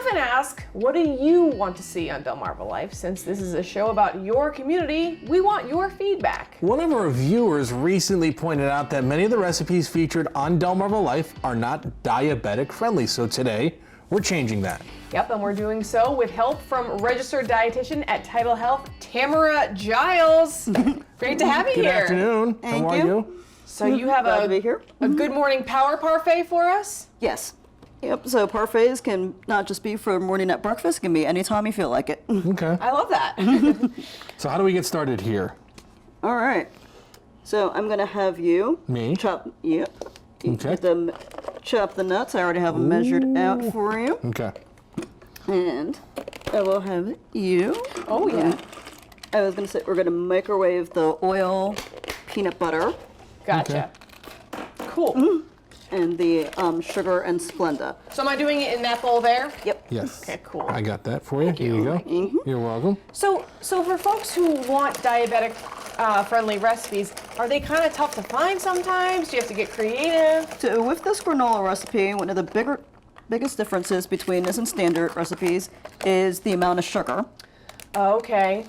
often ask, what do you want to see on Delmarva Life? Since this is a show about your community, we want your feedback. One of our viewers recently pointed out that many of the recipes featured on Delmarva Life are not diabetic friendly, so today we're changing that. Yep, and we're doing so with help from registered dietitian at Title Health, Tamara Giles. Great to have you Good here. afternoon. Thank How are you? So you have Glad to be here. a good morning power parfait for us? Yes. Yep, so parfaits can not just be for morning at breakfast, it can be anytime you feel like it. Okay. I love that. So how do we get started here? All right. So I'm going to have you Me? chop, yep. You Okay. have to chop the nuts. I already have them measured out for you. Okay. And I will have you. Oh, yeah. I was going to say we're going to microwave the oil, peanut butter, Gotcha. Cool. and the sugar and Splenda. So am I doing it in that bowl there? Yep. Yes. Okay, cool. I got that for you. Here you go. You're welcome. So for folks who want diabetic friendly recipes, are they kind of tough to find sometimes? Do you have to get creative? So with this granola recipe, one of the biggest differences between this and standard recipes is the amount of sugar. Okay.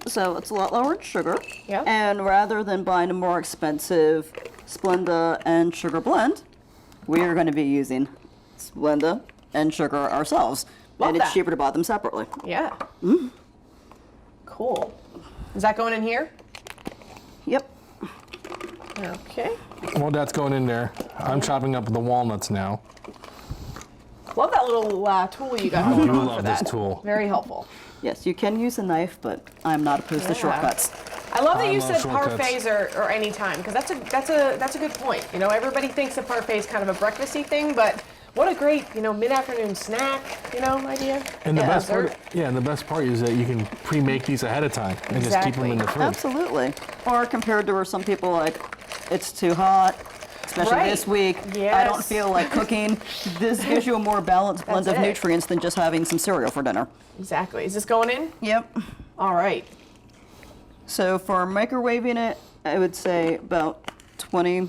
So it's a lot lower in sugar. Yep. And rather than buying a more expensive Splenda and sugar blend, we are going to be using Splenda and sugar ourselves. Love and it's that. cheaper to buy them separately. Yeah. Cool. Is that going in here? Yep. Okay. Well, that's going in there. I'm chopping up the walnuts now. Love that little tool you got I going do on for love that. this tool. Very helpful. Yes, you can use a knife, but I'm not opposed to Yeah. shortcuts. I love that I you love said shortcuts. parfaits or any time, because that's a good point. You know, everybody thinks a parfait is kind of a breakfasty thing, but what a great, mid-afternoon snack, idea. And the Yeah, best part, dessert. and the best part is that you can pre-make these ahead of time and just keep them in the fridge. Absolutely. Or compared to where some people like, it's too hot, especially Right. this week. I Yes. don't feel like cooking. This gives you a more balanced blend That's of it. nutrients than just having some cereal for dinner. Exactly. Is this going in? Yep. All right. So for microwaving it, I would say about 20,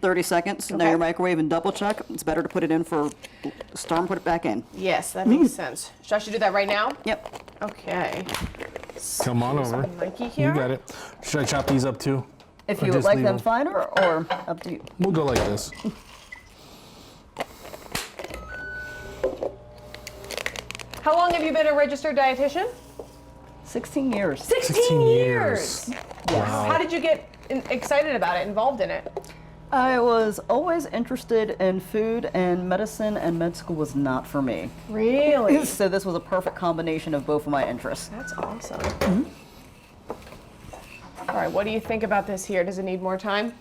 30 seconds. Now Okay. you're microwaving, double check. It's better to put it in for stir and put it back in. Yes, that makes sense. Should I do that right now? Yep. Okay. Come on over. Mikey here. You got it. Should I chop these up too? If Or you would just like leave them them? finer or up to you. We'll go like this. How long have you been a registered dietitian? 16 years. 16 years. Wow. How did you get excited about it, involved in it? I was always interested in food, and medicine and med school was not for me. Really? So this was a perfect combination of both of my interests. That's awesome. All right, what do you think about this here? Does it need more time?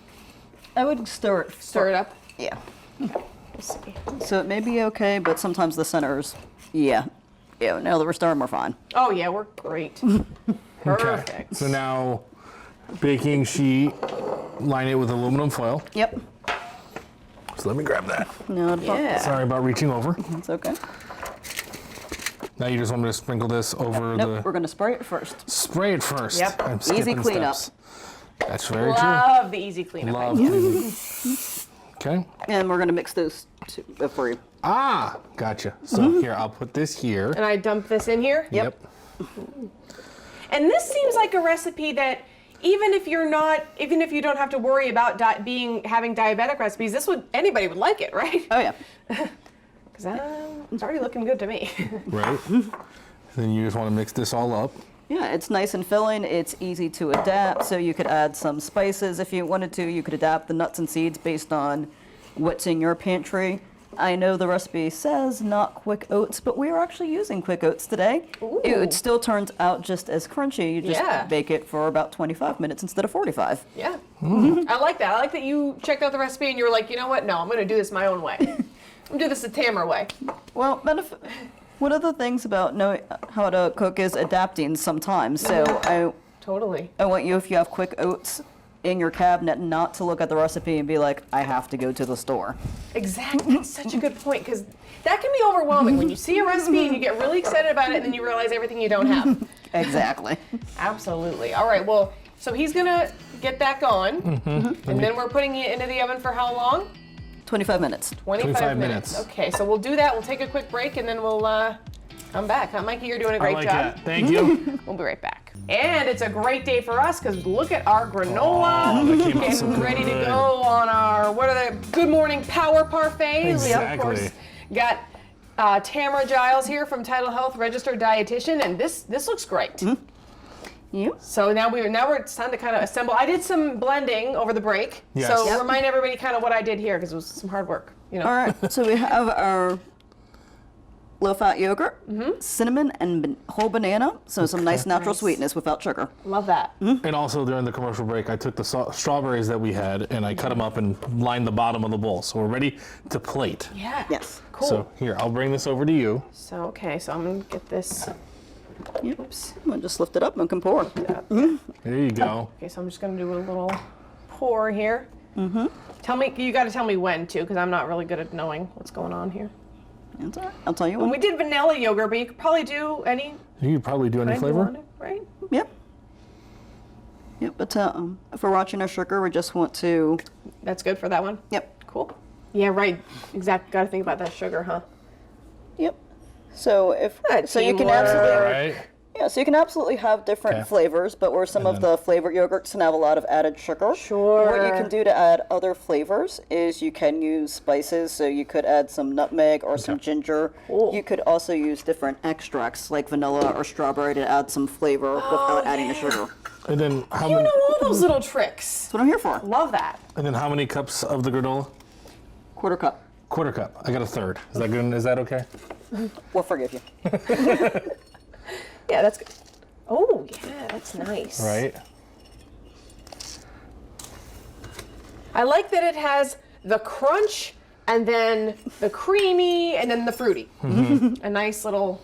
I would stir it. Stir it up. Yeah. Let's see. So it may be okay, but sometimes the centers, yeah. Yeah, now that we're stirring, we're fine. Oh yeah, we're great. Perfect. Okay. So now, baking sheet, line it with aluminum foil. Yep. So let me grab that. No, Yeah. Sorry about reaching over. it's okay. Now you just want me to sprinkle this over Nope, we're the... gonna spray it first. Spray it first. Yep. I'm Easy skipping cleanup. steps. That's very Love the easy cleanup. true. Love idea. cleaning. Okay. And we're gonna mix those two for you. Ah, gotcha. So here, I'll put this here. And I dump this in here. Yep. And this seems like a recipe that even if you don't have to worry about having diabetic recipes, anybody would like it, right? Oh yeah. Because it's already looking good to me. Right. Then you just want to mix this all up. Yeah, it's nice and filling. It's easy to adapt, so you could add some spices if you wanted to. You could adapt the nuts and seeds based on what's in your pantry. I know the recipe says not quick oats, but we are actually using quick oats today. Ooh. It still turns out just as crunchy. You just Yeah. bake it for about 25 minutes instead of 45. Yeah. I like that. I like that you checked out the recipe and you were like, you know what? No, I'm going to do this my own way. I'm going to do this the Tamara way. Well, one of the things about knowing how to cook is adapting sometimes. So Totally. I want you, if you have quick oats in your cabinet, not to look at the recipe and be like, I have to go to the store. Exactly. That's such a good point, because that can be overwhelming when you see a recipe and you get really excited about it and then you realize everything you don't have. Exactly. Absolutely. All right. Well, so he's going to get that going. And then we're putting it into the oven for how long? 25 minutes. 25 minutes. Okay. So we'll do that. We'll take a quick break and then we'll I'm back, huh, Mikey? You're doing a I great like job. that. Thank you. We'll be right back. And it's a great day for us because look at our granola. that came out so Getting ready to good. go on our, what are the Good Morning Power Parfait. We, of Exactly. course, got Tamara Giles here from Title Health, registered dietitian, and this looks great. You? So now it's time to kind of assemble. I did some blending over the break. Yes. So Yep. remind everybody kind of what I did here because it was some hard work. You know. All right, so we have our low-fat yogurt, cinnamon, and whole banana, so some nice natural sweetness without sugar. Love that. And also during the commercial break, I took the strawberries that we had and I cut them up and lined the bottom of the bowl. So we're ready to plate. Yeah. Yes. Cool. So here, I'll bring this over to you. So okay, so I'm gonna get this. Yep. Oops. We'll just lift it up and can pour. There you go. Okay, so I'm just gonna do a little pour here. Tell me, you got to tell me when too, because I'm not really good at knowing what's going on here. That's all right. I'll tell you And when. we did vanilla yogurt, but you could probably do any You could probably do any kind you flavor. wanted, right? Yep. Yep, but if we're watching our sugar, we just want to, That's good for that one. yep, Cool. Yeah, right. Exactly. Got to think about that sugar, huh? yep. So so you can teamwork. absolutely, Right? yeah, so you can absolutely have different Okay. flavors, but where some of the flavored yogurts can have a lot of added sugar. Sure. What you can do to add other flavors is you can use spices, so you could add some nutmeg or some ginger. Cool. You could also use different extracts like vanilla or strawberry to add some flavor without adding the sugar. And then how You many? know all those little tricks. That's what I'm here for. Love that. And then how many cups of the granola? Quarter cup. Quarter cup. I got a third. Is that good? Is that okay? We'll forgive you. Yeah, that's good. Oh, yeah, that's nice. Right. I like that it has the crunch and then the creamy and then the fruity. A nice little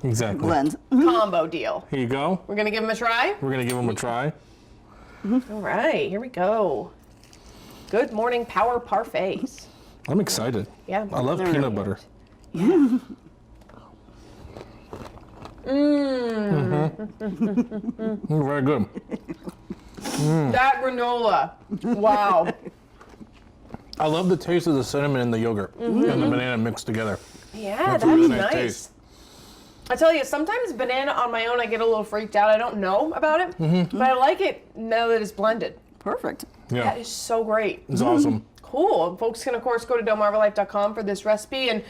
Exactly. Blend. combo deal. Here you go. We're gonna give them a try. We're gonna give them a try. All right, here we go. Good morning, Power Parfaits. I'm excited. Yeah. I love They're peanut really butter. Very good. That granola. Wow. I love the taste of the cinnamon and the yogurt and the banana mixed together. Yeah, That's that's, a really nice. nice taste. I tell you, sometimes banana on my own, I get a little freaked out. I don't know about it, but I like it now that it's blended. Perfect. Yeah, That is so great. it's awesome. Cool. Folks can, of course, go to delmarvalife.com for this recipe. And,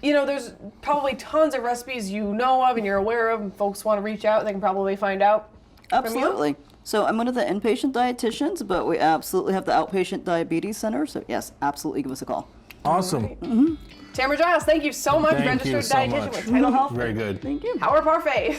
you know, there's probably tons of recipes you know of and you're aware of, and folks want to reach out, they can probably find out. from you. Absolutely. So I'm one of the inpatient dietitians, but we absolutely have the outpatient diabetes center. So yes, absolutely give us a call. Awesome. Tamara Giles, thank you so much. Thank you Registered so dietitian much. with Title Health. Very good. Thank you. Power Parfait.